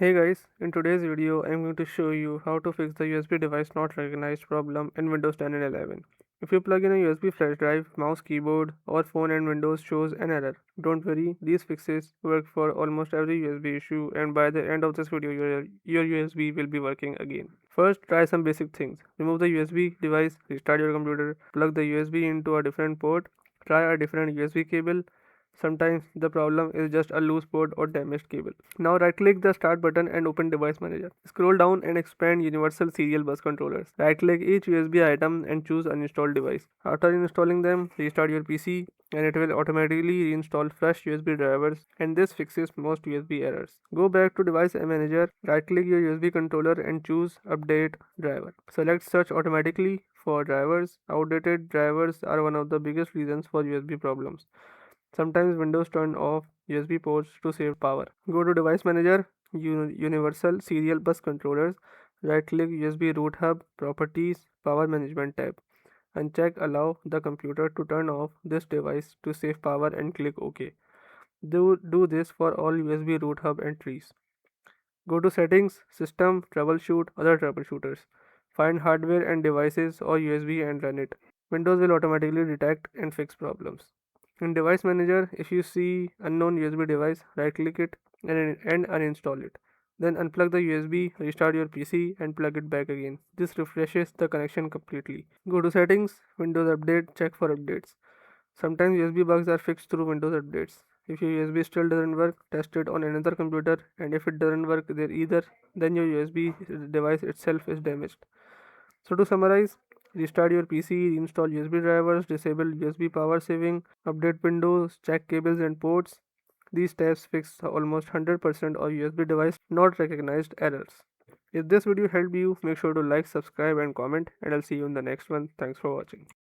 Hey guys, in today's video I'm going to show you how to fix the USB device not recognized problem in Windows 10 and 11. If you plug in a USB flash drive, mouse, keyboard or phone and Windows shows an error, don't worry, these fixes work for almost every USB issue and by the end of this video your USB will be working again. First, try some basic things. Remove the USB device, restart your computer, plug the USB into a different port, try a different USB cable. Sometimes the problem is just a loose port or damaged cable. Now right click the start button and open device manager. Scroll down and expand universal serial bus controllers. Right click each USB item and choose uninstall device. After installing them, restart your PC and it will automatically reinstall fresh USB drivers and this fixes most USB errors. Go back to device manager, right click your USB controller and choose update driver. Select search automatically for drivers. Outdated drivers are one of the biggest reasons for USB problems. Sometimes Windows turn off USB ports to save power. Go to Device Manager, Universal Serial Bus Controllers, right click USB Root Hub, Properties, Power Management tab. Uncheck Allow the computer to turn off this device to save power and click OK. Do this for all USB root hub entries. Go to Settings, System, Troubleshoot, Other Troubleshooters. Find hardware and devices or USB and run it. Windows will automatically detect and fix problems. In Device Manager, if you see unknown USB device, right click it and uninstall it. Then unplug the USB, restart your PC and plug it back again. This refreshes the connection completely. Go to Settings, Windows Update, check for updates. Sometimes USB bugs are fixed through Windows updates. If your USB still doesn't work, test it on another computer and if it doesn't work there either, then your USB device itself is damaged. So to summarize, restart your PC, reinstall USB drivers, disable USB power saving, update Windows, check cables and ports. These steps fix almost 100% of USB device not recognized errors. If this video helped you, make sure to like, subscribe and comment and I'll see you in the next one. Thanks for watching.